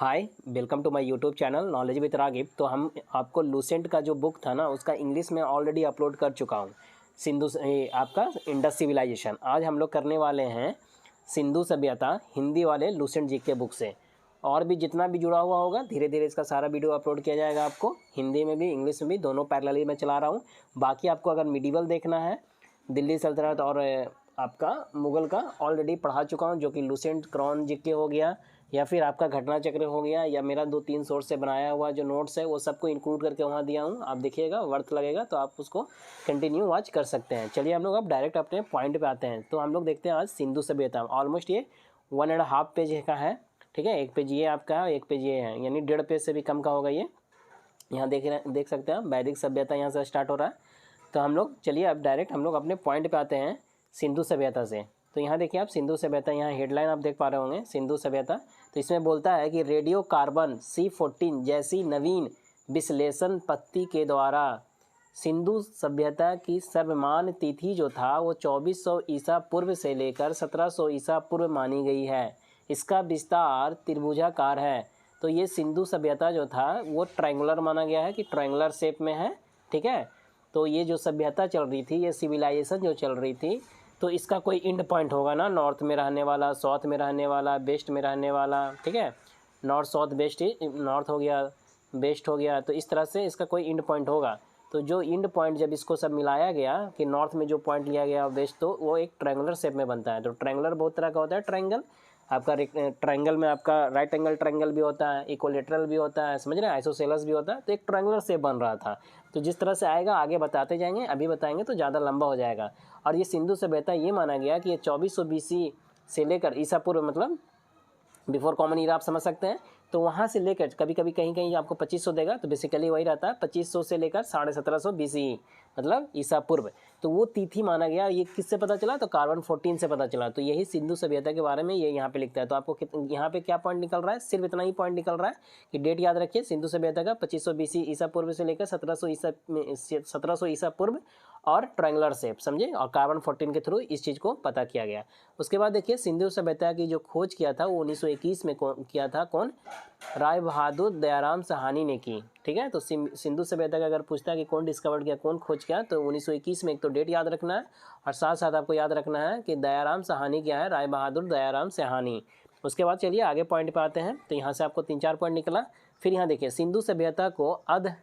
Hi, welcome to my YouTube channel knowledge with Ragib. तो हम आपको लूसेंट का जो बुक था ना उसका इंग्लिश में ऑलरेडी अपलोड कर चुका हूँ। आपका इंडस सिविलाइजेशन। आज हम लोग करने वाले हैं सिंधु सभ्यता हिंदी वाले लूसेंट जी के बुक से। और भी जितना भी जुड़ा हुआ होगा धीरे धीरे इसका सारा वीडियो अपलोड किया जाएगा आपको, हिंदी में भी इंग्लिश में भी, दोनों पैरेलली मैं चला रहा हूँ। बाकी आपको अगर मिडिवल देखना है, दिल्ली सल्तनत और आपका मुग़ल का ऑलरेडी पढ़ा चुका हूँ, जो कि लूसेंट क्रॉन जीके हो गया या फिर आपका घटना चक्र हो गया, या मेरा 2-3 सोर्स से बनाया हुआ जो नोट्स है वो सबको इंक्लूड करके वहाँ दिया हूँ। आप देखिएगा, वर्थ लगेगा तो आप उसको कंटिन्यू वॉच कर सकते हैं। चलिए हम लोग अब डायरेक्ट अपने पॉइंट पे आते हैं। तो हम लोग देखते हैं आज सिंधु सभ्यता। ऑलमोस्ट ये 1.5 पेज का है, ठीक है। एक पेज ये आपका है, एक पेज ये है, यानी 1.5 पेज से भी कम का होगा ये। यहाँ देख सकते हैं आप, वैदिक सभ्यता यहाँ से स्टार्ट हो रहा है। तो हम लोग चलिए अब डायरेक्ट हम लोग अपने पॉइंट पे आते हैं सिंधु सभ्यता से। तो यहाँ देखिए आप, सिंधु सभ्यता, यहाँ हेडलाइन आप देख पा रहे होंगे, सिंधु सभ्यता। तो इसमें बोलता है कि रेडियो कार्बन C14 जैसी नवीन विश्लेषण पद्धति के द्वारा सिंधु सभ्यता की सर्वमान्य तिथि जो था वो 2400 ईसा पूर्व से लेकर 1700 ईसा पूर्व मानी गई है। इसका विस्तार त्रिभुजाकार है। तो ये सिंधु सभ्यता जो था वो ट्रायंगुलर माना गया है कि ट्रायंगुलर शेप में है, ठीक है। तो ये जो सभ्यता चल रही थी, ये सिविलाइजेशन जो चल रही थी, तो इसका कोई इंड पॉइंट होगा ना, नॉर्थ में रहने वाला, साउथ में रहने वाला, वेस्ट में रहने वाला, ठीक है। नॉर्थ साउथ वेस्ट, नॉर्थ हो गया, वेस्ट हो गया, तो इस तरह से इसका कोई इंड पॉइंट होगा। तो जो इंड पॉइंट जब इसको सब मिलाया गया कि नॉर्थ में जो पॉइंट लिया गया वेस्ट, तो वो एक ट्रायंगुलर शेप में बनता है। तो ट्रायंगुलर बहुत तरह का होता है। ट्रायंगल आपका ट्रायंगल में आपका राइट एंगल ट्रायंगल भी होता है, इक्विलेटरल भी होता है, समझ रहे हैं, आइसोसेलस भी होता है। तो एक ट्रायंगुलर शेप बन रहा था। तो जिस तरह से आएगा आगे बताते जाएंगे, अभी बताएंगे तो ज़्यादा लंबा हो जाएगा। और ये सिंधु सभ्यता ये माना गया कि ये 2400 BC से लेकर ईसा पूर्व, मतलब बिफोर कॉमन ईरा आप समझ सकते हैं। तो वहाँ से लेकर कभी कभी कहीं कहीं आपको 2500 देगा, तो बेसिकली वही रहता है 2500 से लेकर 1750 BCE, मतलब ईसा पूर्व। तो वो तिथि माना गया। ये किससे पता चला? तो कार्बन 14 से पता चला। तो यही सिंधु सभ्यता के बारे में ये यहाँ पे लिखता है। तो आपको यहाँ पे क्या पॉइंट निकल रहा है? सिर्फ इतना ही पॉइंट निकल रहा है कि डेट याद रखिए, सिंधु सभ्यता का 2500 BC ईसा पूर्व से लेकर 1700 ईसा पूर्व, और ट्रायंगुलर शेप, समझे। और कार्बन 14 के थ्रू इस चीज़ को पता किया गया। उसके बाद देखिए, सिंधु सभ्यता की जो खोज किया था वो 1921 में किया था। कौन? राय बहादुर दयाराम साहनी ने की, ठीक है। तो सिंधु सभ्यता का अगर पूछता है कि कौन डिस्कवर किया, कौन खोज किया, तो 1921 में एक तो डेट याद रखना है, और साथ साथ आपको याद रखना है कि दयाराम साहनी क्या है, राय बहादुर दयाराम साहनी। उसके बाद चलिए आगे पॉइंट पे आते हैं। तो यहाँ से आपको 3-4 पॉइंट निकला। फिर यहाँ देखिए, सिंधु सभ्यता को अध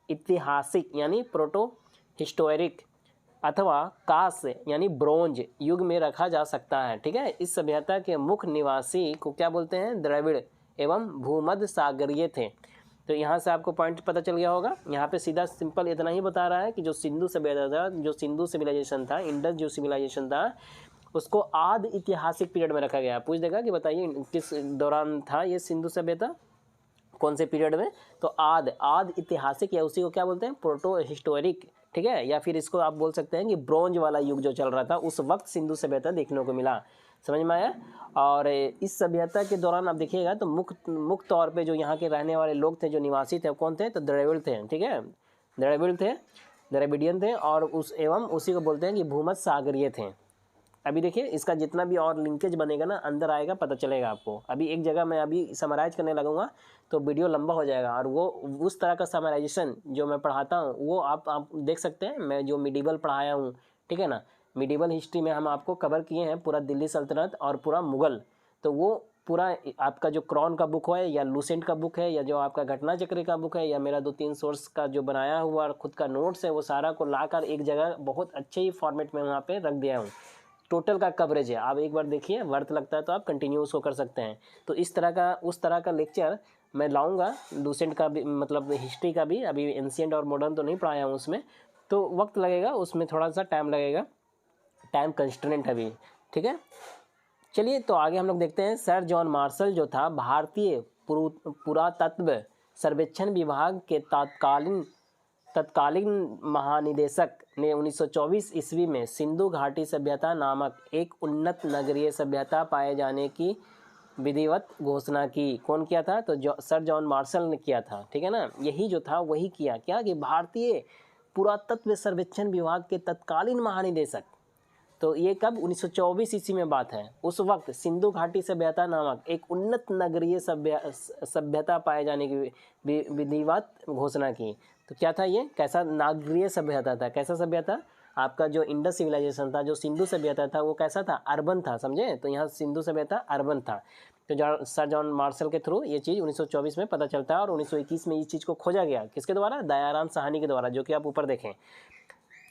ऐतिहासिक यानी प्रोटो हिस्टोरिक अथवा कांस यानी ब्रोंज युग में रखा जा सकता है, ठीक है। इस सभ्यता के मुख्य निवासी को क्या बोलते हैं? द्रविड़ एवं भूमध्य सागरीय थे। तो यहाँ से आपको पॉइंट पता चल गया होगा। यहाँ पे सीधा सिंपल इतना ही बता रहा है कि जो सिंधु सभ्यता था, जो सिंधु सिविलाइजेशन था, इंडस जो सिविलाइजेशन था, उसको आदि ऐतिहासिक पीरियड में रखा गया। पूछ देगा कि बताइए किस दौरान था ये सिंधु सभ्यता, कौन से पीरियड में? तो आद ऐतिहासिक, या उसी को क्या बोलते हैं? प्रोटो हिस्टोरिक, ठीक है। या फिर इसको आप बोल सकते हैं कि ब्रोंज वाला युग जो चल रहा था, उस वक्त सिंधु सभ्यता देखने को मिला। समझ में आया? और इस सभ्यता के दौरान आप देखिएगा तो मुख्य तौर पे जो यहाँ के रहने वाले लोग थे, जो निवासी थे, कौन थे? तो द्रविड़ थे, ठीक है। द्रविड़ थे, द्रविडियन थे, और उसी को बोलते हैं कि भूमध्य सागरीय थे। अभी देखिए, इसका जितना भी और लिंकेज बनेगा ना, अंदर आएगा, पता चलेगा आपको। अभी एक जगह मैं अभी समराइज करने लगूंगा तो वीडियो लंबा हो जाएगा, और वो उस तरह का समराइजेशन जो मैं पढ़ाता हूँ वो आप देख सकते हैं। मैं जो मिडिवल पढ़ाया हूँ, ठीक है ना, मिडिवल हिस्ट्री में हम आपको कवर किए हैं पूरा दिल्ली सल्तनत और पूरा मुग़ल। तो वो पूरा आपका जो क्रॉन का बुक है, या लूसेंट का बुक है, या जो आपका घटना चक्र का बुक है, या मेरा 2-3 सोर्स का जो बनाया हुआ और खुद का नोट्स है, वो सारा को लाकर एक जगह बहुत अच्छे ही फॉर्मेट में वहाँ पे रख दिया हूँ। टोटल का कवरेज है, आप एक बार देखिए, वर्थ लगता है तो आप कंटिन्यू उसको कर सकते हैं। तो इस तरह का, उस तरह का लेक्चर मैं लाऊंगा, लूसेंट का भी, मतलब हिस्ट्री का भी। अभी एंशिएंट और मॉडर्न तो नहीं पढ़ाया हूँ उसमें, तो वक्त लगेगा, उसमें थोड़ा सा टाइम लगेगा, टाइम कंस्ट्रेंट है अभी, ठीक है। चलिए तो आगे हम लोग देखते हैं। सर जॉन मार्शल जो था भारतीय पुरातत्व सर्वेक्षण विभाग के तत्कालीन महानिदेशक ने 1924 ईस्वी में सिंधु घाटी सभ्यता नामक एक उन्नत नगरीय सभ्यता पाए जाने की विधिवत घोषणा की। कौन किया था? तो सर जॉन मार्शल ने किया था, ठीक है ना। यही जो था वही किया, क्या कि भारतीय पुरातत्व सर्वेक्षण विभाग के तत्कालीन महानिदेशक, तो ये कब 1924 ईस्वी में बात है। उस वक्त सिंधु घाटी सभ्यता नामक एक उन्नत नगरीय सभ्यता पाए जाने की विधिवत घोषणा की। तो क्या था ये, कैसा नागरीय सभ्यता था, कैसा सभ्यता, आपका जो इंडस सिविलाइजेशन था, जो सिंधु सभ्यता था वो कैसा था, अर्बन था, समझे। तो यहाँ सिंधु सभ्यता अर्बन था। तो सर जॉन मार्शल के थ्रू ये चीज़ 1924 में पता चलता है और 1921 में इस चीज़ को खोजा गया, किसके द्वारा, दयाराम साहनी के द्वारा, जो कि आप ऊपर देखें,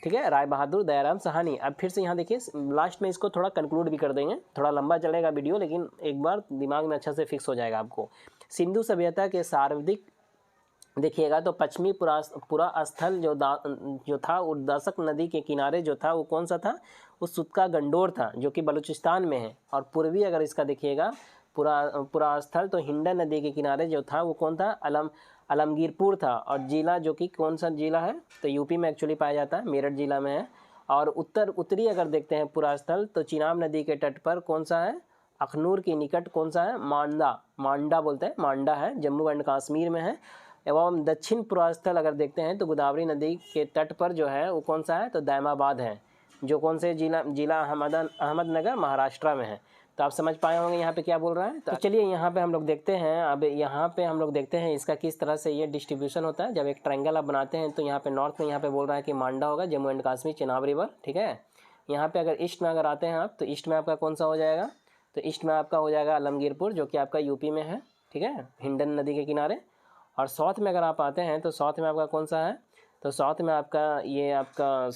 ठीक है, राय बहादुर दयाराम साहनी। अब फिर से यहाँ देखिए, लास्ट में इसको थोड़ा कंक्लूड भी कर देंगे, थोड़ा लंबा चलेगा वीडियो, लेकिन एक बार दिमाग में अच्छा से फिक्स हो जाएगा आपको। सिंधु सभ्यता के सर्वाधिक देखिएगा तो पश्चिमी पूरा स्थल जो था वो दशक नदी के किनारे जो था वो कौन सा था, वो सुतका गंडोर था, जो कि बलूचिस्तान में है। और पूर्वी अगर इसका देखिएगा पूरा स्थल, तो हिंडन नदी के किनारे जो था वो कौन था, आलमगीरपुर था। और जिला जो कि कौन सा जिला है, तो यूपी में एक्चुअली पाया जाता है, मेरठ जिला में है। और उत्तरी अगर देखते हैं पूरा स्थल, तो चिनाब नदी के तट पर कौन सा है, अखनूर के निकट कौन सा है, मांडा बोलते हैं, मांडा है, जम्मू एंड कश्मीर में है। एवं दक्षिण पूर्वास्थल अगर देखते हैं तो गोदावरी नदी के तट पर जो है वो कौन सा है, तो दैमाबाद है, जो कौन से जिला अहमदनगर महाराष्ट्र में है। तो आप समझ पाए होंगे यहाँ पे क्या बोल रहा है। तो चलिए यहाँ पे हम लोग देखते हैं, अब यहाँ पे हम लोग देखते हैं इसका किस तरह से ये डिस्ट्रीब्यूशन होता है। जब एक ट्रायंगल आप बनाते हैं तो यहाँ पे नॉर्थ में यहाँ पे बोल रहा है कि मांडा होगा, जम्मू एंड कश्मीर, चिनाब रिवर, ठीक है। यहाँ पे अगर ईस्ट में अगर आते हैं आप, तो ईस्ट में आपका कौन सा हो जाएगा, तो ईस्ट में आपका हो जाएगा आलमगीरपुर, जो कि आपका यूपी में है, ठीक है, हिंडन नदी के किनारे। और साउथ में अगर आप आते हैं तो साउथ में आपका कौन सा है, तो साउथ में आपका ये आपका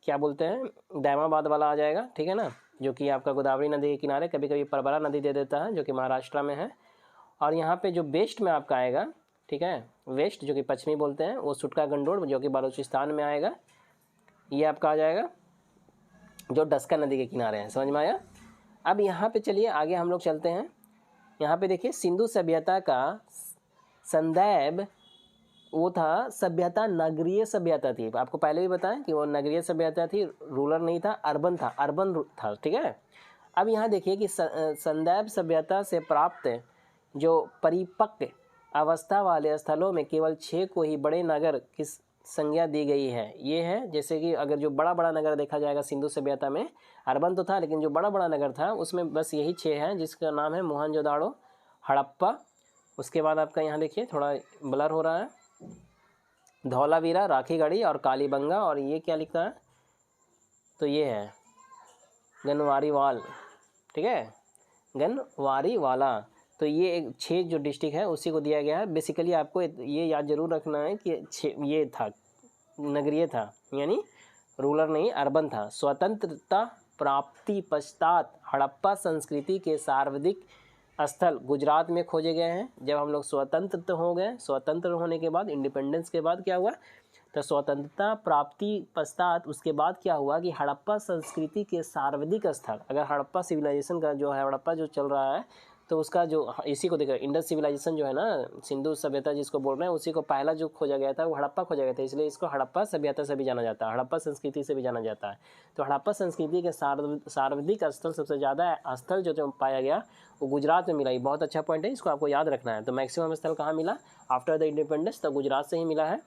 क्या बोलते हैं, दैमाबाद वाला आ जाएगा, ठीक है ना, जो कि आपका गोदावरी नदी के किनारे, कभी कभी परबरा नदी दे देता है, जो कि महाराष्ट्र में है। और यहाँ पे जो वेस्ट में आपका आएगा, ठीक है, वेस्ट जो कि पश्चिमी बोलते हैं, वो सुटका गंडोर, जो कि बलूचिस्तान में आएगा, ये आपका आ जाएगा, जो डस्का नदी के किनारे हैं। समझ में आया। अब यहाँ पे चलिए आगे हम लोग चलते हैं। यहाँ पे देखिए सिंधु सभ्यता का संदैव वो था, सभ्यता नगरीय सभ्यता थी। आपको पहले भी बताएं कि वो नगरीय सभ्यता थी, रूरल नहीं था, अर्बन था, अर्बन था, ठीक है। अब यहाँ देखिए कि संदैव सभ्यता से प्राप्त जो परिपक्व अवस्था वाले स्थलों में केवल 6 को ही बड़े नगर की संज्ञा दी गई है। ये है, जैसे कि अगर जो बड़ा बड़ा नगर देखा जाएगा सिंधु सभ्यता में, अर्बन तो था लेकिन जो बड़ा बड़ा नगर था उसमें बस यही 6 हैं, जिसका नाम है मोहनजोदाड़ो, हड़प्पा, उसके बाद आपका यहाँ देखिए थोड़ा ब्लर हो रहा है, धौलावीरा, राखीगढ़ी और कालीबंगा। और ये क्या लिखा है, तो ये है गनवारीवाल, ठीक है, गनवारीवाला। तो ये एक 6 जो डिस्ट्रिक्ट है उसी को दिया गया है। बेसिकली आपको ये याद जरूर रखना है कि ये था, नगरीय था, यानी रूरल नहीं, अर्बन था। स्वतंत्रता प्राप्ति पश्चात हड़प्पा संस्कृति के सर्वाधिक स्थल गुजरात में खोजे गए हैं। जब हम लोग स्वतंत्र हो गए, स्वतंत्र होने के बाद, इंडिपेंडेंस के बाद क्या हुआ, तो स्वतंत्रता प्राप्ति पश्चात उसके बाद क्या हुआ कि हड़प्पा संस्कृति के सर्वाधिक स्थल, अगर हड़प्पा सिविलाइजेशन का जो है, हड़प्पा जो चल रहा है, तो उसका जो इसी को देखा, इंडस सिविलाइजेशन जो है ना, सिंधु सभ्यता जिसको बोल रहे हैं, उसी को पहला जो खोजा गया था वो हड़प्पा खोजा गया था, इसलिए इसको हड़प्पा सभ्यता से भी जाना जाता है, हड़प्पा संस्कृति से भी जाना जाता है। तो हड़प्पा संस्कृति के सर्वाधिक स्थल, सबसे ज़्यादा स्थल जो पाया गया वो गुजरात में मिला। ये बहुत अच्छा पॉइंट है, इसको आपको याद रखना है। तो मैक्सिमम स्थल कहाँ मिला, आफ्टर द इंडिपेंडेंस, तो गुजरात से ही मिला है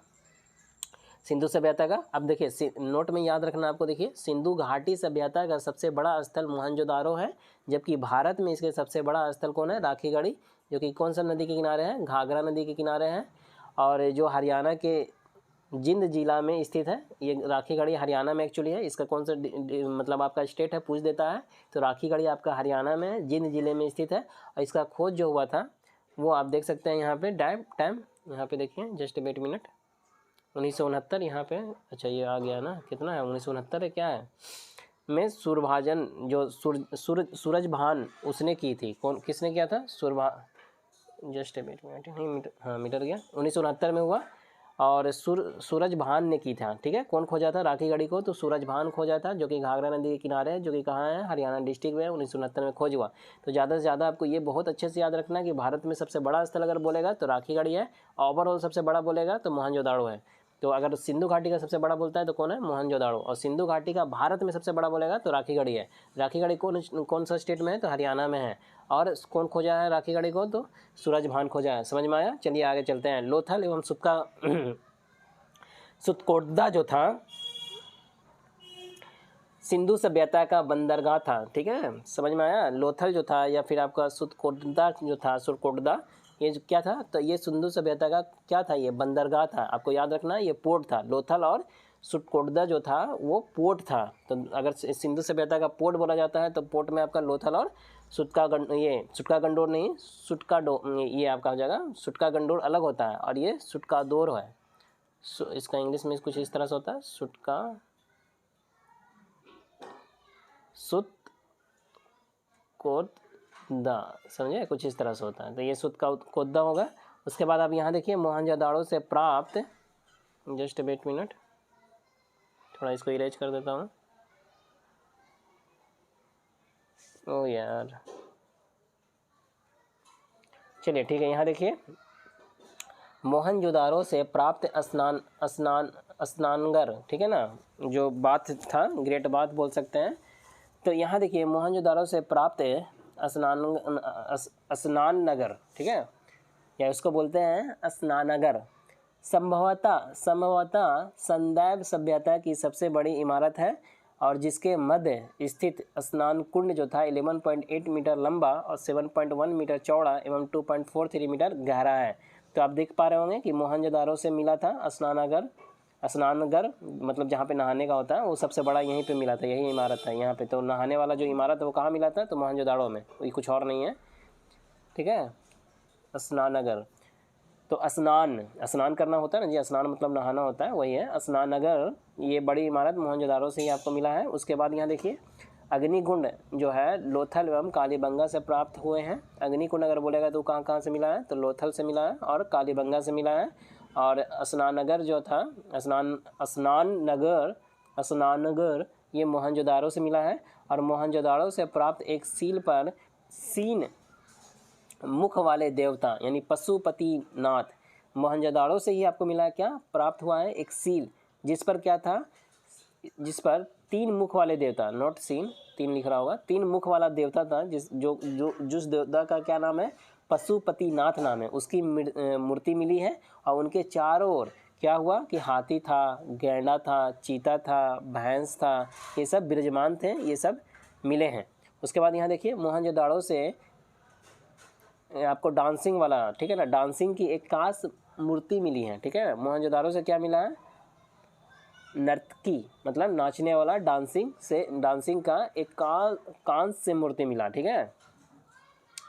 सिंधु सभ्यता का। अब देखिए नोट में याद रखना आपको, देखिए सिंधु घाटी सभ्यता का सबसे बड़ा स्थल मोहनजोदारो है, जबकि भारत में इसके सबसे बड़ा स्थल कौन है, राखीगढ़ी, जो कि कौन सा नदी के किनारे है, घाघरा नदी के किनारे है, और जो हरियाणा के जिंद जिला में स्थित है। ये राखीगढ़ी हरियाणा में एक्चुअली है। इसका कौन सा मतलब आपका स्टेट है पूछ देता है, तो राखीगढ़ी आपका हरियाणा में है, जिंद जिले में स्थित है। और इसका खोज जो हुआ था वो आप देख सकते हैं यहाँ पे टाइम यहाँ पे देखिए, जस्ट वेट मिनट, 1969 यहाँ पे, अच्छा ये आ गया ना, कितना है 1969 है, क्या है, में सूरभाजन जो सूरजभान उसने की थी। कौन, किसने किया था, जस्ट वेट मिनट, नहीं हाँ मीटर गया, 1969 में हुआ। और सूरजभान ने की था, ठीक है। कौन खोजा था राखीगढ़ी को, तो सूरजभान खोजा था, जो कि घाघरा नदी के किनारे है, जो कि कहाँ है, हरियाणा डिस्ट्रिक्ट में, 1969 में खोज हुआ। तो ज़्यादा से ज़्यादा आपको ये बहुत अच्छे से याद रखना है कि भारत में सबसे बड़ा स्थल अगर बोलेगा तो राखीगढ़ी है, ओवरऑल सबसे बड़ा बोलेगा तो मोहनजोदाड़ो है। तो अगर सिंधु घाटी का सबसे बड़ा बोलता है तो कौन है, मोहनजोदाड़ो। और सिंधु घाटी का भारत में सबसे बड़ा बोलेगा तो राखीगढ़ी है। राखीगढ़ी कौन सा स्टेट में है, तो हरियाणा में है। और कौन खोजा है राखीगढ़ी को, तो सूरजभान खोजा है। समझ में आया। चलिए आगे चलते हैं। लोथल एवं सुतकोटदा जो था, सिंधु सभ्यता का बंदरगाह था, ठीक है, समझ में आया। लोथल जो था या फिर आपका सुरकोटदा जो था, सुरकोटदा, ये जो क्या था, तो ये सिंधु सभ्यता का क्या था, ये बंदरगाह था। आपको याद रखना ये पोर्ट था। लोथल और सुरकोटदा जो था वो पोर्ट था। तो अगर सिंधु सभ्यता का पोर्ट बोला जाता है तो पोर्ट में आपका लोथल और सुटका गंडोर नहीं, ये आपका हो जाएगा। सुटका गंडोर अलग होता है और ये सुटकादोर है। इसका इंग्लिश में कुछ इस तरह से होता है, सुतकोटदा, समझे, कुछ इस तरह से होता है। तो ये सुतकोटदा होगा। उसके बाद आप यहाँ देखिए मोहनजोदाड़ो से प्राप्त, जस्ट वेट मिनट, थोड़ा इसको इरेज कर देता हूँ। ओ यार, चलिए ठीक है। यहाँ देखिए मोहनजोदाड़ो से प्राप्त स्नानगर, ठीक है ना, जो बाथ था, ग्रेट बाथ बोल सकते हैं। तो यहाँ देखिए मोहनजोदाड़ो से प्राप्त स्नान नगर, ठीक है, या इसको बोलते हैं स्नानगर, संभवतः संदैव सभ्यता की सबसे बड़ी इमारत है और जिसके मध्य स्थित स्नान कुंड जो था 11.8 मीटर लंबा और 7.1 मीटर चौड़ा एवं 2.43 मीटर गहरा है। तो आप देख पा रहे होंगे कि मोहनजोदाड़ो से मिला था स्नानगर, मतलब जहाँ पे नहाने का होता है, वो सबसे बड़ा यहीं पे मिला था, यही इमारत है यहाँ पे। तो नहाने वाला जो इमारत है वो कहाँ मिला था, तो मोहनजोदाड़ो में, कोई कुछ और नहीं है, ठीक है, स्नानगर। तो स्नान करना होता है ना जी, स्नान मतलब नहाना होता है, वही है स्नानगर। ये बड़ी इमारत मोहनजोदाड़ो से ही आपको मिला है। उसके बाद यहाँ देखिए अग्निकुंड जो है लोथल एवं कालीबंगा से प्राप्त हुए हैं। अग्निकुंड अगर बोलेगा तो कहाँ से मिला है, तो लोथल से मिला है और कालीबंगा से मिला है। और स्नानगर जो था, स्नानगर ये मोहनजोदाड़ो से मिला है। और मोहनजोदाड़ो से प्राप्त एक सील पर सीन मुख वाले देवता यानी पशुपतिनाथ, मोहनजोदाड़ो से ही आपको मिला है, क्या प्राप्त हुआ है, एक सील, जिस पर क्या था, जिस पर 3 मुख वाले देवता, नॉट सीन, 3 लिख रहा होगा, 3 मुख वाला देवता था, जिस देवता का क्या नाम है, पशुपतिनाथ नाम है, उसकी मूर्ति मिली है। और उनके चारों ओर क्या हुआ कि हाथी था, गैंडा था, चीता था, भैंस था, ये सब विराजमान थे, ये सब मिले हैं। उसके बाद यहाँ देखिए मोहनजोदाड़ो से आपको डांसिंग वाला, ठीक है ना, डांसिंग की एक कांस्य मूर्ति मिली है, ठीक है। मोहनजोदाड़ो से क्या मिला है, नर्तकी मतलब नाचने वाला, डांसिंग का एक कांस्य से मूर्ति मिला, ठीक है।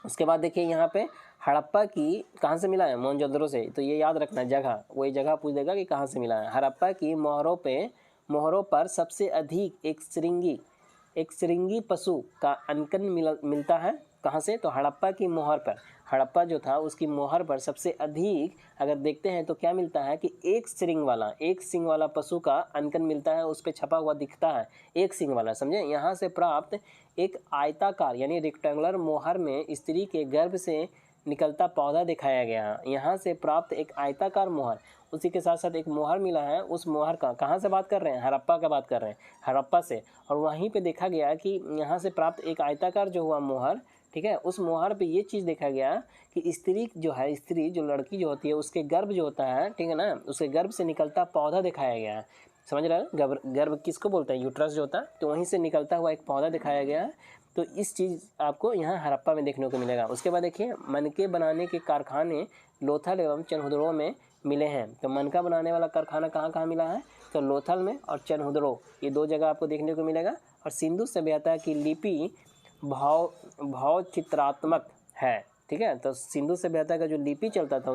उसके बाद देखिए यहाँ पे हड़प्पा की कहाँ से मिला है, मोहनजोदाड़ो से। तो ये याद रखना जगह, वही जगह पूछ देगा कि कहाँ से मिला है। हड़प्पा की मोहरों पर सबसे अधिक एक श्रृंगी पशु का अंकन मिलता है। कहाँ से, तो हड़प्पा की मोहर पर, हड़प्पा जो था उसकी मोहर पर सबसे अधिक अगर देखते हैं तो क्या मिलता है कि एक सिंग वाला पशु का अंकन मिलता है, उस पर छपा हुआ दिखता है एक सिंग वाला, समझे। यहाँ से प्राप्त एक आयताकार यानी रेक्टेंगुलर मोहर में स्त्री के गर्भ से निकलता पौधा दिखाया गया। यहाँ से प्राप्त एक आयताकार मोहर, उसी के साथ साथ एक मोहर मिला है। उस मोहर का कहाँ से बात कर रहे हैं, हड़प्पा का बात कर रहे हैं, हड़प्पा से। और वहीं पे देखा गया कि यहाँ से प्राप्त एक आयताकार जो हुआ मोहर, ठीक है, उस मोहर पे ये चीज़ देखा गया कि स्त्री जो लड़की जो होती है उसके गर्भ जो होता है, ठीक है ना, उसके गर्भ से निकलता पौधा दिखाया गया है। समझ रहे हैं, गर्भ किसको बोलते हैं, यूट्रस जो होता है, तो वहीं से निकलता हुआ एक पौधा दिखाया गया है। तो इस चीज़ आपको यहाँ हड़प्पा में देखने को मिलेगा। उसके बाद देखिए मनके बनाने के कारखाने लोथल एवं चनहुदड़ो में मिले हैं। तो मनका बनाने वाला कारखाना कहाँ मिला है, तो लोथल में और चनहुदड़ो, ये 2 जगह आपको देखने को मिलेगा। और सिंधु सभ्यता की लिपि भाव चित्रात्मक है, ठीक है। तो सिंधु सभ्यता का जो लिपि चलता था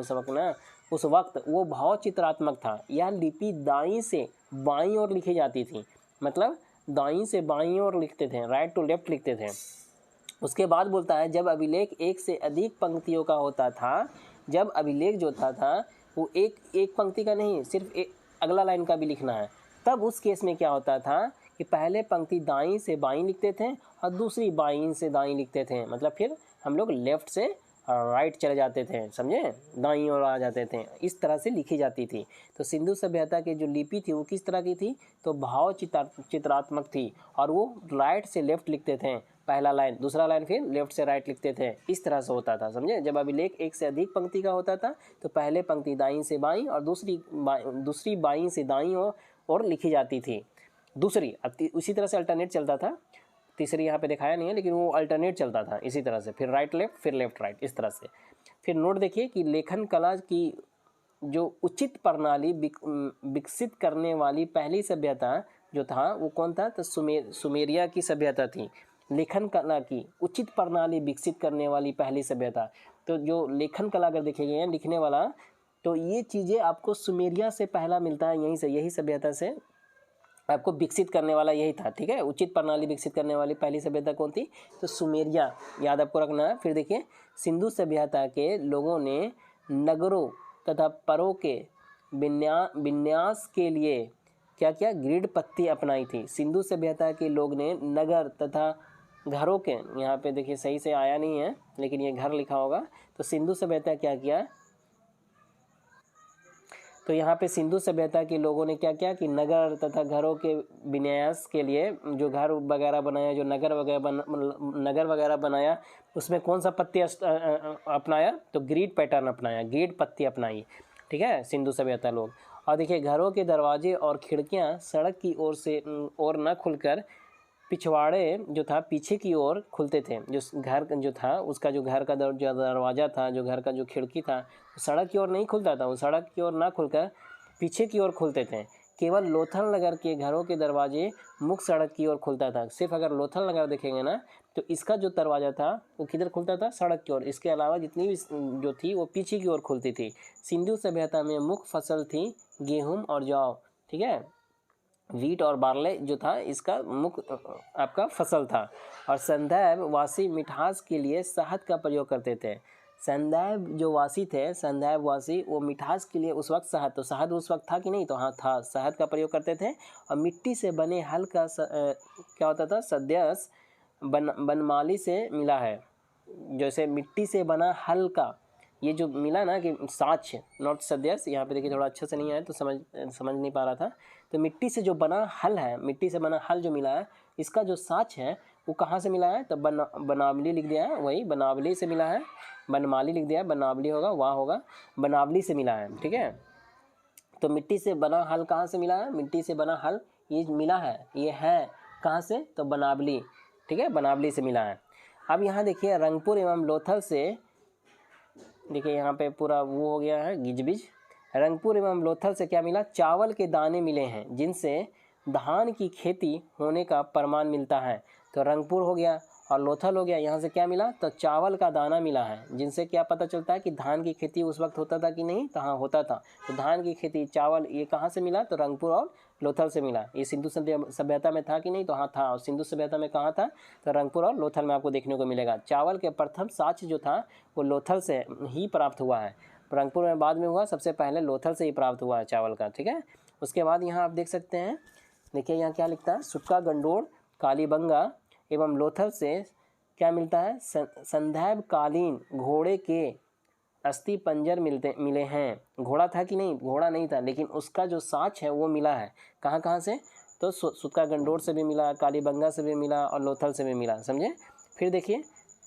उस वक्त वो भाव चित्रात्मक था। यह लिपि दाईं से बाईं ओर लिखी जाती थी, मतलब दाईं से बाईं ओर लिखते थे, राइट टू लेफ्ट लिखते थे। उसके बाद बोलता है जब अभिलेख एक से अधिक पंक्तियों का होता था, जब अभिलेख जो था वो एक पंक्ति का नहीं, सिर्फ एक अगला लाइन का भी लिखना है, तब उस केस में क्या होता था कि पहले पंक्ति दाईं से बाईं लिखते थे और दूसरी बाईं से दाईं लिखते थे, मतलब फिर हम लोग लेफ़्ट से राइट चले जाते थे, समझे, दाईं ओर आ जाते थे, इस तरह से लिखी जाती थी। तो सिंधु सभ्यता की जो लिपि थी वो किस तरह की थी, तो भाव चित्रात्मक थी और वो राइट से लेफ़्ट लिखते थे, पहला लाइन, दूसरा लाइन फिर लेफ़्ट से राइट लिखते थे, इस तरह से होता था, समझे। जब अभिलेख एक से अधिक पंक्ति का होता था तो पहले पंक्ति दाईं से बाईं और दूसरी बाईं से दाईं ओर लिखी जाती थी। दूसरी, उसी तरह से अल्टरनेट चलता था, तीसरी यहाँ पे दिखाया नहीं है लेकिन वो अल्टरनेट चलता था इसी तरह से, फिर राइट लेफ्ट, फिर लेफ्ट राइट, इस तरह से। फिर नोट देखिए कि लेखन कला की जो उचित प्रणाली विकसित करने वाली पहली सभ्यता जो था वो कौन था, तो सुमेरिया की सभ्यता थी। लेखन कला की उचित प्रणाली विकसित करने वाली पहली सभ्यता, तो जो लेखन कला अगर देखे गए हैं लिखने वाला, तो ये चीज़ें आपको सुमेरिया से पहला मिलता है, यहीं से, यही सभ्यता से आपको विकसित करने वाला यही था। ठीक है, उचित प्रणाली विकसित करने वाली पहली सभ्यता कौन थी, तो सुमेरिया, याद आपको रखना है। फिर देखिए सिंधु सभ्यता के लोगों ने नगरों तथा परों के विन्यास के लिए क्या क्या, ग्रिड पत्ती अपनाई थी। सिंधु सभ्यता के लोग ने नगर तथा घरों के, यहाँ पे देखिए सही से आया नहीं है लेकिन ये घर लिखा होगा, तो सिंधु सभ्यता क्या किया, तो यहाँ पे सिंधु सभ्यता के लोगों ने क्या किया कि नगर तथा घरों के विन्यास के लिए जो घर वगैरह बनाया, जो नगर वगैरह बनाया, उसमें कौन सा पत्ती अपनाया, तो ग्रिड पैटर्न अपनाया, ग्रिड पत्ती अपनाई। ठीक है, सिंधु सभ्यता लोग। और देखिए घरों के दरवाजे और खिड़कियाँ सड़क की ओर न खुलकर पिछवाड़े जो था पीछे की ओर खुलते थे। जो घर जो था उसका जो घर का दरवाज़ा था, जो घर का जो खिड़की था, सड़क की ओर नहीं खुलता था, वो सड़क की ओर ना खुलकर पीछे की ओर खुलते थे। केवल लोथल नगर के घरों के दरवाजे मुख्य सड़क की ओर खुलता था। सिर्फ अगर लोथल नगर देखेंगे ना तो इसका जो दरवाज़ा था वो किधर खुलता था, सड़क की ओर। इसके अलावा जितनी भी जो थी वो पीछे की ओर खुलती थी। सिंधु सभ्यता में मुख्य फसल थी गेहूँ और जौ। ठीक है, वीट और बार्ले जो था इसका मुख्य आपका फसल था। और संदैव वासी मिठास के लिए शहद का प्रयोग करते थे। संदैव जो वासी थे, संदैव वासी, वो मिठास के लिए उस वक्त शहद, तो शहद उस वक्त था कि नहीं, तो हाँ था, शहद का प्रयोग करते थे। और मिट्टी से बने हल का क्या होता था, सदस्य बनमाली से मिला है। जैसे मिट्टी से बना हल का ये जो मिला ना कि साच, नॉट सदस्य, यहाँ पे देखिए थोड़ा अच्छा से नहीं आया तो समझ नहीं पा रहा था। तो मिट्टी से जो बना हल है, मिट्टी से बना हल जो मिला है, इसका जो साच है वो कहाँ से मिला है, तो बनावली लिख दिया है, वही बनावली से मिला है। बनमाली लिख दिया है, बनावली होगा, वहाँ होगा, बनावली से मिला है। ठीक है, तो मिट्टी से बना हल कहाँ से मिला है, मिट्टी से बना हल ये मिला है, ये है कहाँ से, तो बनावली। ठीक है, बनावली से मिला है। अब यहाँ देखिए रंगपुर एवं लोथल से, देखिए यहाँ पे पूरा वो हो गया है गिजबिज। रंगपुर एवं लोथल से क्या मिला, चावल के दाने मिले हैं जिनसे धान की खेती होने का प्रमाण मिलता है। तो रंगपुर हो गया और लोथल हो गया, यहाँ से क्या मिला, तो चावल का दाना मिला है, जिनसे क्या पता चलता है कि धान की खेती उस वक्त होता था कि नहीं, तो हाँ होता था। तो धान की खेती, चावल, ये कहाँ से मिला, तो रंगपुर और लोथल से मिला। ये सिंधु सभ्यता में था कि नहीं, तो हाँ था। और सिंधु सभ्यता में कहाँ था, तो रंगपुर और लोथल में आपको देखने को मिलेगा। चावल के प्रथम साक्ष्य जो था वो लोथल से ही प्राप्त हुआ है। रंगपुर में बाद में हुआ, सबसे पहले लोथल से ही प्राप्त हुआ है चावल का। ठीक है, उसके बाद यहाँ आप देख सकते हैं, देखिए यहाँ क्या लिखता है, सुक्का गंडोर कालीबंगा एवं लोथल से क्या मिलता है, संदैव कालीन घोड़े के अस्थि पंजर मिले हैं। घोड़ा था कि नहीं, घोड़ा नहीं था, लेकिन उसका जो साच है वो मिला है। कहाँ कहाँ से, तो सुक्का गंडोर से भी मिला, कालीबंगा से भी मिला और लोथल से भी मिला, समझे। फिर देखिए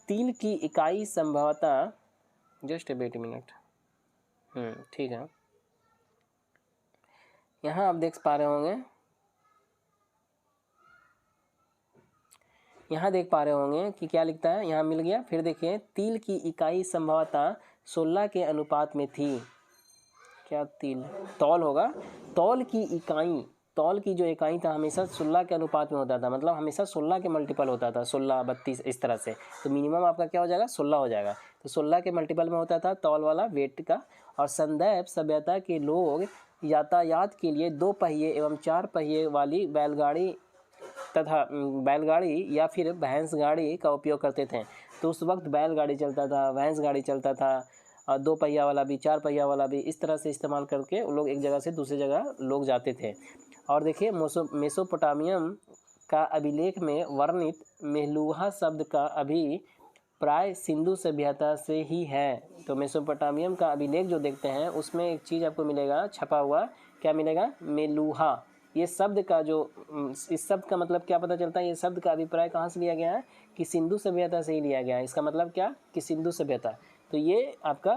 तिल की इकाई संभवतः, जस्ट वेट मिनट, ठीक है, यहाँ आप देख पा रहे होंगे, यहाँ देख पा रहे होंगे कि क्या लिखता है, यहाँ मिल गया। फिर देखिए तिल की इकाई संभवतः 16 के अनुपात में थी। क्या तिल, तौल होगा, तौल की इकाई, तौल की जो इकाई था हमेशा 16 के अनुपात में होता था, मतलब हमेशा 16 के मल्टीपल होता था, 16, 32 इस तरह से। तो मिनिमम आपका क्या हो जाएगा, 16 हो जाएगा। तो 16 के मल्टीपल में होता था तौल वाला वेट का। और संदैव सभ्यता के लोग यातायात के लिए 2 पहिए एवं 4 पहिए वाली बैलगाड़ी तथा बैलगाड़ी या फिर भैंस गाड़ी का उपयोग करते थे। तो उस वक्त बैलगाड़ी चलता था, भैंस गाड़ी चलता था, और 2 पहिया वाला भी, 4 पहिया वाला भी, इस तरह से इस्तेमाल करके वो लोग एक जगह से दूसरी जगह लोग जाते थे। और देखिए मेसोपोटामियम का अभिलेख में वर्णित मेहलूहा शब्द का अभी प्राय सिंधु सभ्यता से ही है। तो मेसोपोटामियम का अभिलेख जो देखते हैं उसमें एक चीज़ आपको मिलेगा छपा हुआ, क्या मिलेगा, मेलूहा। ये शब्द का जो, इस शब्द का मतलब क्या पता चलता है, ये शब्द का अभिप्राय कहाँ से लिया गया है, कि सिंधु सभ्यता से ही लिया गया है। इसका मतलब क्या, कि सिंधु सभ्यता। तो ये आपका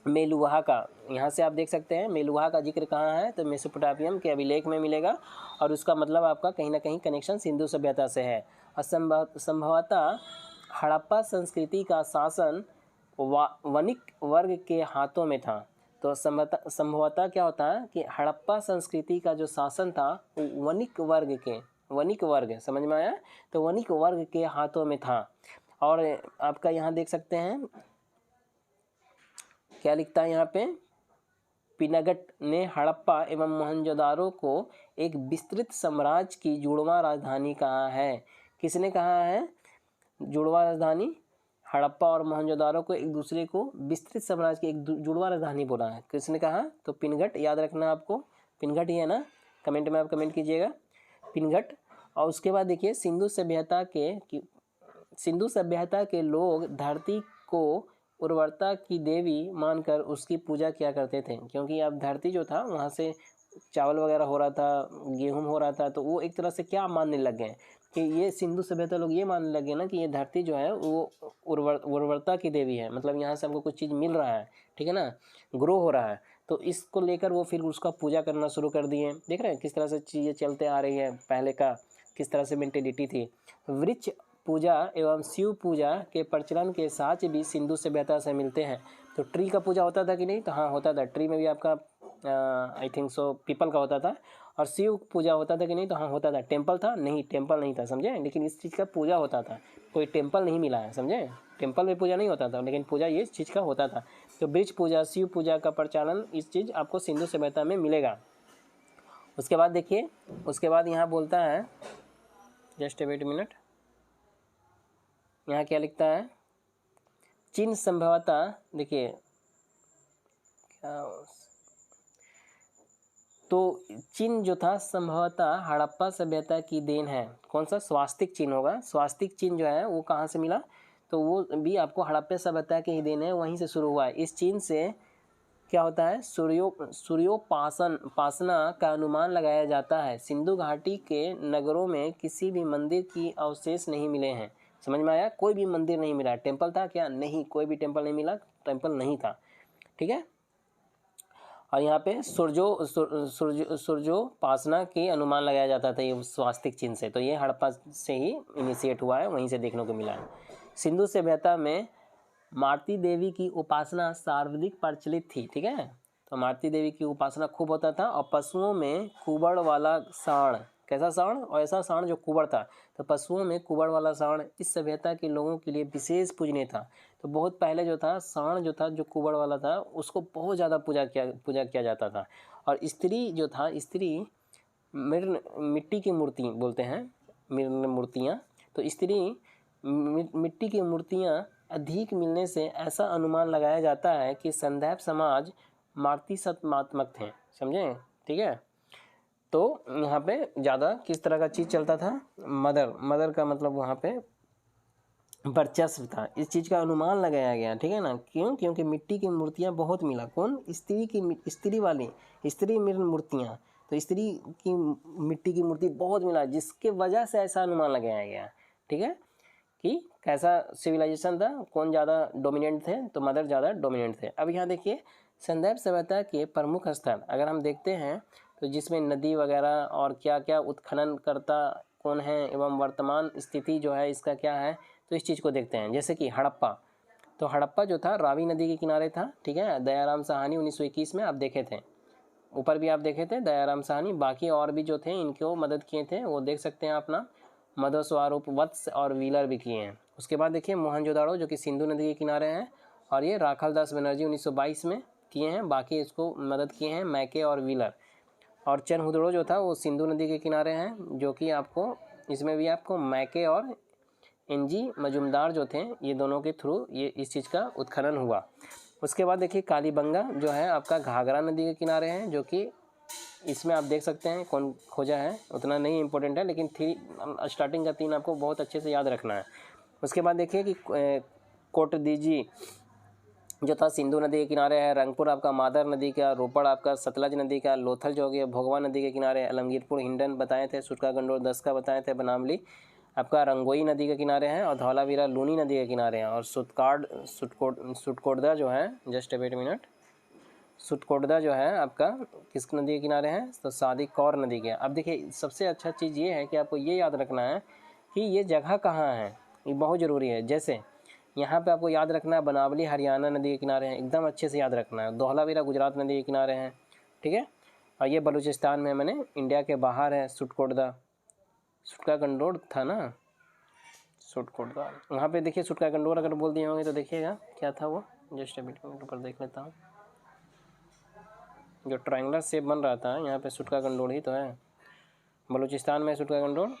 मेलुहा का, यहाँ से आप देख सकते हैं मेलुहा का जिक्र कहाँ है, तो मेसोपोटामियम के अभिलेख में मिलेगा और उसका मतलब आपका कहीं ना कहीं कनेक्शन सिंधु सभ्यता से है। और संभवतः हड़प्पा संस्कृति का शासन वणिक वर्ग के हाथों में था। तो संभवतः क्या होता है कि हड़प्पा संस्कृति का जो शासन था वो वणिक वर्ग समझ में आया, तो वणिक वर्ग के हाथों में था। और आपका यहाँ देख सकते हैं क्या लिखता है यहाँ पे, पिनगट ने हड़प्पा एवं मोहनजोदारो को एक विस्तृत साम्राज्य की जुड़वां राजधानी कहा है। किसने कहा है जुड़वां राजधानी? हड़प्पा और मोहनजोदारो को एक दूसरे को विस्तृत साम्राज्य की एक जुड़वां राजधानी बोला है। किसने कहा? तो पिनगट, याद रखना आपको, पिनगट ही है ना, कमेंट में आप कमेंट कीजिएगा पिनगट। और उसके बाद देखिए सिंधु सभ्यता के लोग धरती को उर्वरता की देवी मानकर उसकी पूजा किया करते थे, क्योंकि अब धरती जो था वहाँ से चावल वगैरह हो रहा था, गेहूँ हो रहा था, तो वो एक तरह से क्या मानने लग गए कि ये सिंधु सभ्यता लोग ये मानने लगे ना कि ये धरती जो है वो उर्वरता की देवी है, मतलब यहाँ से हमको कुछ चीज़ मिल रहा है, ठीक है ना, ग्रो हो रहा है, तो इसको लेकर वो फिर उसका पूजा करना शुरू कर दिए। देख रहे हैं किस तरह से चीज़ें चलते आ रही है, पहले का किस तरह से मेंटेलिटी थी। वृक्ष पूजा एवं शिव पूजा के प्रचलन के साथ भी सिंधु सभ्यता से मिलते हैं। तो ट्री का पूजा होता था कि नहीं? तो हाँ होता था, ट्री में भी आपका आई थिंक सो पीपल का होता था। और शिव पूजा होता था कि नहीं? तो हाँ होता था। टेम्पल था? नहीं, टेम्पल नहीं था, समझे, लेकिन इस चीज़ का पूजा होता था। कोई टेम्पल नहीं मिला है, समझे, टेम्पल में पूजा नहीं होता था, लेकिन पूजा ये चीज़ का होता था। तो वृक्ष पूजा, शिव पूजा का प्रचलन, इस चीज़ आपको सिंधु सभ्यता में मिलेगा। उसके बाद देखिए, उसके बाद यहाँ बोलता है, जस्ट वेट मिनट, यहाँ क्या लिखता है, चीन संभवतः, देखिए क्या, तो चिन्ह जो था संभवतः हड़प्पा सभ्यता की देन है। कौन सा? स्वास्तिक चिन्ह होगा। स्वास्तिक चिन्ह जो है वो कहाँ से मिला? तो वो भी आपको हड़प्पा सभ्यता की ही देन है, वहीं से शुरू हुआ है। इस चिन्ह से क्या होता है? सूर्योपासना का अनुमान लगाया जाता है। सिंधु घाटी के नगरों में किसी भी मंदिर की अवशेष नहीं मिले हैं। समझ में आया? कोई भी मंदिर नहीं मिला। टेम्पल था क्या? नहीं, कोई भी टेम्पल नहीं मिला, टेम्पल नहीं था, ठीक है। और यहाँ पे सूर्योपासना के अनुमान लगाया जाता था ये स्वास्तिक चिन्ह से। तो ये हड़प्पा से ही इनिशिएट हुआ है, वहीं से देखने को मिला है। सिंधु सभ्यता में मारुति देवी की उपासना सर्वाधिक प्रचलित थी, ठीक है। तो मारुति देवी की उपासना खूब होता था। और पशुओं में कुबड़ वाला सांड, कैसा सांड? और ऐसा सांड जो कुबड़ था, तो पशुओं में कुबड़ वाला सांड इस सभ्यता के लोगों के लिए विशेष पूजनीय था। तो बहुत पहले जो था सांड जो था, जो कुबड़ वाला था, उसको बहुत ज़्यादा पूजा किया जाता था। और स्त्री जो था, स्त्री मिट्टी की मूर्ति बोलते हैं, मूर्तियाँ, तो स्त्री मिट्टी की मूर्तियाँ अधिक मिलने से ऐसा अनुमान लगाया जाता है कि संदैव समाज मारुति सत्मात्मक थे, समझे, ठीक है। तो यहाँ पे ज़्यादा किस तरह का चीज़ चलता था? मदर का मतलब वहाँ पे वर्चस्व था, इस चीज़ का अनुमान लगाया गया, ठीक है ना। क्यों? क्योंकि मिट्टी की मूर्तियाँ बहुत मिला। कौन? स्त्री वाली मूर्तियाँ, तो स्त्री की मिट्टी की मूर्ति बहुत मिला, जिसके वजह से ऐसा अनुमान लगाया गया, ठीक है, कि कैसा सिविलाइजेशन था, कौन ज़्यादा डोमिनेंट थे? तो मदर ज़्यादा डोमिनेंट थे। अब यहाँ देखिए संदैव सभ्यता के प्रमुख स्थल अगर हम देखते हैं, तो जिसमें नदी वगैरह और क्या क्या उत्खनन करता कौन है एवं वर्तमान स्थिति जो है इसका क्या है, तो इस चीज़ को देखते हैं। जैसे कि हड़प्पा, तो हड़प्पा जो था रावी नदी के किनारे था, ठीक है। दयाराम साहनी 1921 में आप देखे थे, ऊपर भी आप देखे थे दयाराम साहनी। बाकी और भी जो थे इनको मदद किए थे, वो देख सकते हैं अपना, मधुस्वरूप वत्स और व्हीलर भी किए हैं। उसके बाद देखिए मोहनजोदाड़ो जो कि सिंधु नदी के किनारे हैं, और ये राखालदास बनर्जी 1922 में किए हैं। बाकी इसको मदद किए हैं मैके और व्हीलर। और चनहुदड़ो जो था वो सिंधु नदी के किनारे हैं, जो कि आपको इसमें भी आपको मैके और एनजी मजुमदार जो थे, ये दोनों के थ्रू ये इस चीज़ का उत्खनन हुआ। उसके बाद देखिए कालीबंगा जो है आपका घाघरा नदी के किनारे हैं, जो कि इसमें आप देख सकते हैं कौन खोजा है, उतना नहीं इम्पोर्टेंट है, लेकिन स्टार्टिंग का 3 आपको बहुत अच्छे से याद रखना है। उसके बाद देखिए कि कोटदीजी जो था सिंधु नदी के किनारे है, रंगपुर आपका मादर नदी का, रोपड़ आपका सतलज नदी का, लोथल जो हो गया भोगवा नदी के किनारे, आलमगीरपुर हिंडन बताए थे, सुरका गंडोर 10 का बताए थे, बनामली आपका रंगोई नदी के किनारे हैं और धौलावीरा लूनी नदी के किनारे हैं। और सुटकोटदा जो है, जस्ट वेट मिनट, सुटकोटदा जो है आपका किस नदी के किनारे हैं, तो सादी कौर नदी के। अब देखिए सबसे अच्छा चीज़ ये है कि आपको ये याद रखना है कि ये जगह कहाँ है, ये बहुत ज़रूरी है। जैसे यहाँ पे आपको याद रखना है बनावली हरियाणा नदी के किनारे हैं, एकदम अच्छे से याद रखना है। धौलावीरा गुजरात नदी के किनारे हैं, ठीक है। और ये बलूचिस्तान में, मैंने इंडिया के बाहर है सुटकोटदा, सुटका गंडोर था ना, सुटकोटदा। वहाँ पे देखिए सुटका गंडोर अगर बोल दिए होंगे तो देखिएगा क्या था वो, जस्ट अभी ऊपर देख लेता हूँ। जो ट्रायंगुलर शेप बन रहा था यहाँ पे सुटका गंडोर ही तो है, बलूचिस्तान में सुटका गंडोर।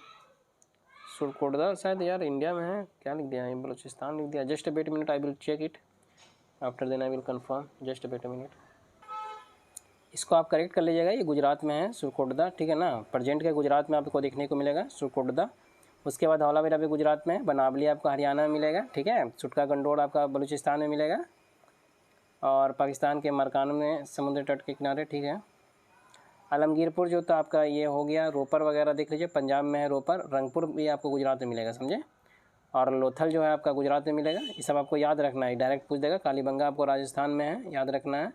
सुटकोटदा शायद यार इंडिया में है, क्या लिख दिया है, बलूचिस्तान लिख दिया। Just wait minute, I will check it, after then I will confirm, just wait minute. इसको आप करेक्ट कर लीजिएगा, ये गुजरात में है सुटकोटदा, ठीक है ना। प्रेजेंट के गुजरात में आपको देखने को मिलेगा सुटकोटदा। उसके बाद धौलावीरा भी गुजरात में है, बनावली आपका हरियाणा में मिलेगा, ठीक है। सुटका गंडोर आपका बलूचिस्तान में मिलेगा और पाकिस्तान के मरकान में समुद्र तट के किनारे, ठीक है। आलमगीरपुर जो तो आपका ये हो गया, रोपर वगैरह देख लीजिए पंजाब में है रोपर। रंगपुर भी आपको गुजरात में मिलेगा, समझे। और लोथल जो है आपका गुजरात में मिलेगा। ये सब आपको याद रखना है, डायरेक्ट पूछ देगा। कालीबंगा आपको राजस्थान में है, याद रखना है।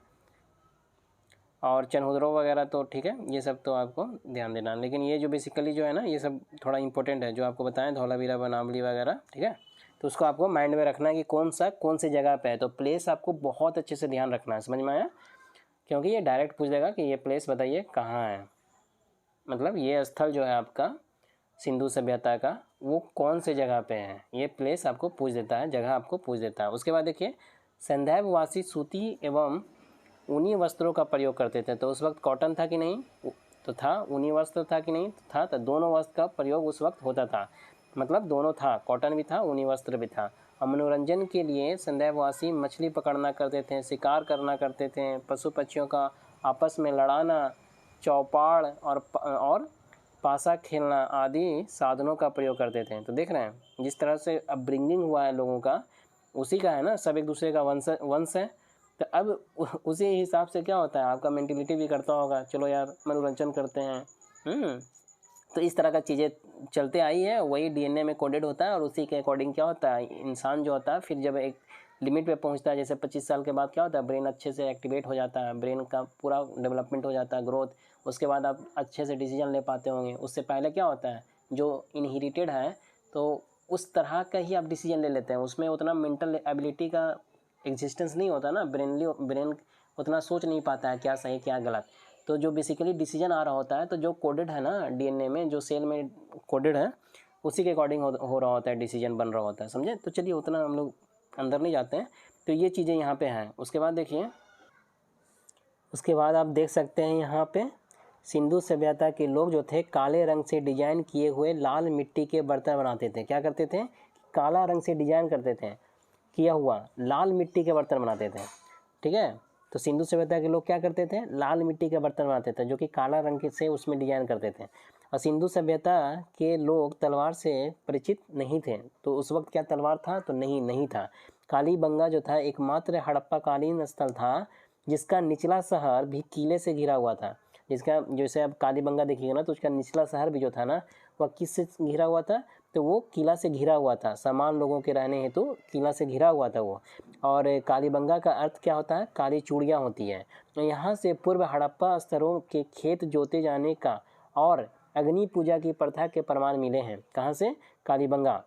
और चनहुदरो वगैरह तो ठीक है, ये सब तो आपको ध्यान देना। लेकिन ये जो बेसिकली जो है ना, ये सब थोड़ा इंपॉर्टेंट है जो आपको बताएं, धौलावीरा बनावली वगैरह, ठीक है। तो उसको आपको माइंड में रखना है कि कौन सी जगह पे है। तो प्लेस आपको बहुत अच्छे से ध्यान रखना है, समझ में आया। क्योंकि ये डायरेक्ट पूछ देगा कि ये प्लेस बताइए कहाँ है, मतलब ये स्थल जो है आपका सिंधु सभ्यता का, वो कौन से जगह पे है, ये प्लेस आपको पूछ देता है, जगह आपको पूछ देता है। उसके बाद देखिए संदैववासी सूती एवं ऊनी वस्त्रों का प्रयोग करते थे। तो उस वक्त कॉटन था कि नहीं, तो था। ऊनी वस्त्र था कि नहीं, था। तो दोनों वस्त्र का प्रयोग उस वक्त होता था, मतलब दोनों था, कॉटन भी था, ऊनी वस्त्र भी था। और मनोरंजन के लिए संदैववासी मछली पकड़ना करते थे, शिकार करना करते थे, पशु पक्षियों का आपस में लड़ाना, चौपाड़ और पासा खेलना आदि साधनों का प्रयोग करते थे। तो देख रहे हैं जिस तरह से अपब्रिंगिंग हुआ है लोगों का, उसी का है ना, सब एक दूसरे का वंश है। तो अब उसी हिसाब से क्या होता है, आपका मेंटिलिटी भी करता होगा, चलो यार मनोरंजन करते हैं। तो इस तरह का चीज़ें चलते आई है, वही डीएनए में कोडेड होता है। और उसी के अकॉर्डिंग क्या होता है, इंसान जो होता है फिर जब एक लिमिट पे पहुंचता है, जैसे 25 साल के बाद क्या होता है, ब्रेन अच्छे से एक्टिवेट हो जाता है, ब्रेन का पूरा डेवलपमेंट हो जाता है, ग्रोथ। उसके बाद आप अच्छे से डिसीजन ले पाते होंगे। उससे पहले क्या होता है, जो इनहेरिटेड है तो उस तरह का ही आप डिसीजन ले लेते हैं, उसमें उतना मेंटल एबिलिटी का एग्जिस्टेंस नहीं होता ना, ब्रेन उतना सोच नहीं पाता है क्या सही क्या गलत। तो जो बेसिकली डिसीजन आ रहा होता है, तो जो कोडेड है ना डीएनए में, जो सेल में कोडेड है, उसी के अकॉर्डिंग हो रहा होता है, डिसीजन बन रहा होता है, समझे। तो चलिए उतना हम लोग अंदर नहीं जाते हैं। तो ये चीज़ें यहाँ पे हैं। उसके बाद देखिए, उसके बाद आप देख सकते हैं यहाँ पे सिंधु सभ्यता के लोग जो थे काले रंग से डिजाइन किए हुए लाल मिट्टी के बर्तन बनाते थे। क्या करते थे, काला रंग से डिजाइन करते थे, किया हुआ लाल मिट्टी के बर्तन बनाते थे, ठीक है। तो सिंधु सभ्यता के लोग क्या करते थे, लाल मिट्टी के बर्तन बनाते थे, जो कि काला रंग से उसमें डिजाइन करते थे। और सिंधु सभ्यता के लोग तलवार से परिचित नहीं थे। तो उस वक्त क्या तलवार था, तो नहीं था। कालीबंगा जो था एकमात्र हड़प्पा कालीन स्थल था जिसका निचला शहर भी किले से घिरा हुआ था। जिसका, जैसे अब कालीबंगा देखिएगा ना, तो उसका निचला शहर भी जो था ना, वह किससे घिरा हुआ था, तो वो किला से घिरा हुआ था। सामान लोगों के रहने हेतु किला से घिरा हुआ था वो। और कालीबंगा का अर्थ क्या होता है, काली चूड़ियाँ होती हैं। यहाँ से पूर्व हड़प्पा स्तरों के खेत जोते जाने का और अग्नि पूजा की प्रथा के प्रमाण मिले हैं। कहाँ से, कालीबंगा।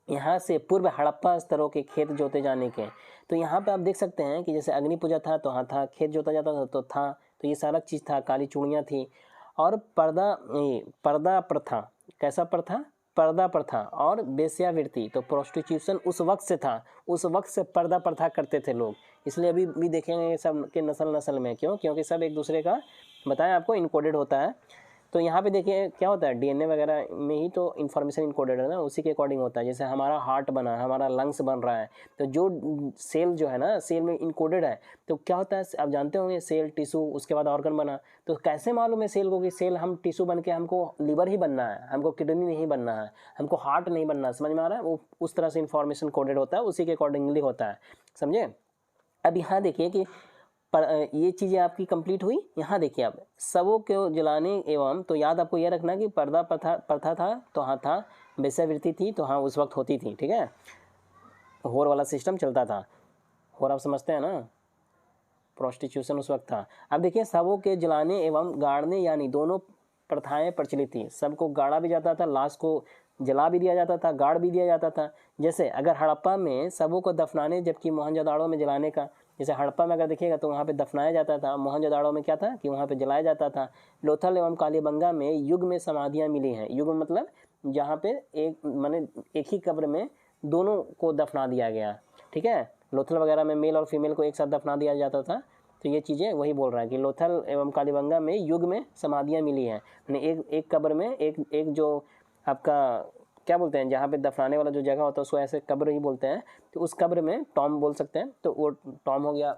यहाँ से पूर्व हड़प्पा स्तरों के खेत जोते जाने के। तो यहाँ पे आप देख सकते हैं कि जैसे अग्नि पूजा था तो हाँ था, खेत जोता जाता था तो था, तो ये सारा चीज़ था, काली चूड़ियाँ थी। और पर्दा प्रथा, कैसा प्रथा, पर्दा प्रथा और वेश्यावृत्ति। तो प्रोस्टिट्यूशन उस वक्त से था, उस वक्त से पर्दा प्रथा करते थे लोग। इसलिए अभी भी देखेंगे सब के नस्ल में, क्योंकि सब एक दूसरे का बताएं आपको इनकोडेड होता है। तो यहाँ पे देखिए क्या होता है, डीएनए वगैरह में ही तो इन्फॉर्मेशन इनकोडेड है ना, उसी के अकॉर्डिंग होता है। जैसे हमारा हार्ट बना है, हमारा लंग्स बन रहा है, तो जो सेल जो है ना, सेल में इनकोडेड है। तो क्या होता है, आप जानते होंगे, सेल, टिश्यू, उसके बाद ऑर्गन बना। तो कैसे मालूम है सेल को कि सेल, हम टिश्यू बन के हमको लीवर ही बनना है, हमको किडनी नहीं बनना है, हमको हार्ट नहीं बनना है, समझ में आ रहा है। वो उस तरह से इन्फॉर्मेशन कोडेड होता है, उसी के अकॉर्डिंगली होता है, समझे। अब यहाँ देखिए कि पर ये चीज़ें आपकी कंप्लीट हुई। यहाँ देखिए आप शवों को जलाने एवं, तो याद आपको यह रखना कि पर्दा प्रथा था, तो हाँ था। वेश्यावृत्ति थी तो हाँ उस वक्त होती थी, ठीक है, होर वाला सिस्टम चलता था। होर आप समझते हैं ना, प्रोस्टिट्यूशन उस वक्त था। अब देखिए शवों के जलाने एवं गाड़ने यानी दोनों प्रथाएं प्रचलित थी। सबको गाड़ा भी जाता था, लाश को जला भी दिया जाता था, गाड़ भी दिया जाता था। जैसे अगर हड़प्पा में शवों को दफनाने, जबकि मोहनजोदाड़ो में जलाने का, जैसे हड़प्पा में अगर देखिएगा तो वहाँ पे दफनाया जाता था, मोहनजोदाड़ो में क्या था कि वहाँ पे जलाया जाता था। लोथल एवं कालीबंगा में युग में समाधियाँ मिली हैं। युग मतलब जहाँ पे एक माने एक ही कब्र में दोनों को दफना दिया गया, ठीक है। लोथल वगैरह में मेल और फीमेल को एक साथ दफना दिया जाता था। तो ये चीज़ें वही बोल रहा है कि लोथल एवं कालीबंगा में युग में समाधियाँ मिली हैं। यानी एक कब्र में एक जो आपका क्या बोलते हैं, जहाँ पे दफनाने वाला जो जगह होता है उसको ऐसे कब्र ही बोलते हैं। तो उस कब्र में टॉम बोल सकते हैं, तो वो टॉम हो गया,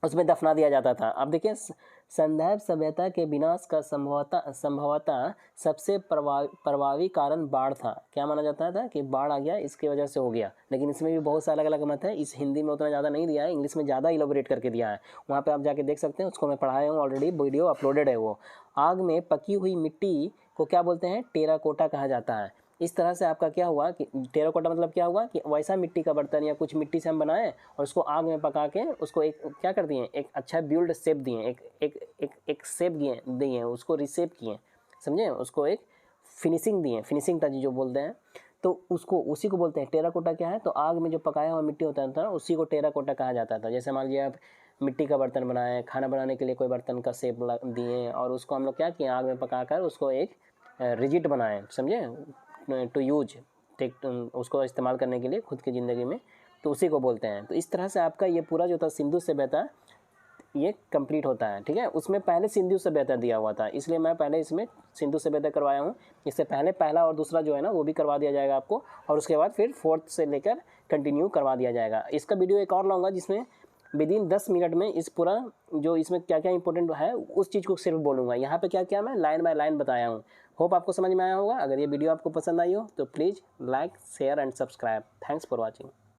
उसमें दफना दिया जाता था। अब देखिए संदैव सभ्यता के विनाश का संभवतः सबसे प्रभावी कारण बाढ़ था। क्या माना जाता था कि बाढ़ आ गया, इसकी वजह से हो गया। लेकिन इसमें भी बहुत सारे अलग अलग मत है। इस हिंदी में उतना ज़्यादा नहीं दिया है, इंग्लिश में ज़्यादा इलोबरेट करके दिया है। वहाँ पे आप जाके देख सकते हैं, उसको मैं पढ़ाया हूँ ऑलरेडी, वीडियो अपलोडेड है वो। आग में पकी हुई मिट्टी को क्या बोलते हैं, टेराकोटा कहा जाता है। इस तरह से आपका क्या हुआ कि टेराकोटा मतलब क्या हुआ कि वैसा मिट्टी का बर्तन या कुछ मिट्टी से हम बनाए और उसको आग में पका के उसको एक क्या कर दिए, एक अच्छा बिल्ड शेप दिए, एक शेप दिए, उसको रिशेप किए, समझे, उसको एक फिनिशिंग दिए, फिनिशिंग टच जो बोलते हैं। तो उसको उसी को बोलते हैं टेराकोटा। क्या है, तो आग में जो पकाया हुआ मिट्टी होता था उसी को टेराकोटा कहा जाता था। जैसे मान लीजिए आप मिट्टी का बर्तन बनाए, खाना बनाने के लिए कोई बर्तन का शेप दिए और उसको हम लोग क्या किए, आग में पकाकर उसको एक रिजिड बनाए, समझे, टू यूज, उसको इस्तेमाल करने के लिए खुद की ज़िंदगी में, तो उसी को बोलते हैं। तो इस तरह से आपका ये पूरा जो था सिंधु सभ्यता ये कंप्लीट होता है, ठीक है। उसमें पहले सिंधु सभ्यता दिया हुआ था, इसलिए मैं पहले इसमें सिंधु सभ्यता करवाया हूँ। इससे पहले पहला और दूसरा जो है ना वो भी करवा दिया जाएगा आपको, और उसके बाद फिर फोर्थ से लेकर कंटिन्यू करवा दिया जाएगा। इसका वीडियो एक और लाऊंगा जिसमें विदिन 10 मिनट में इस पूरा जो इसमें क्या क्या इंपॉर्टेंट है उस चीज़ को सिर्फ बोलूँगा। यहाँ पे क्या क्या मैं लाइन बाय लाइन बताया हूँ। होप आपको समझ में आया होगा। अगर ये वीडियो आपको पसंद आई हो तो please like, share and subscribe. Thanks for watching.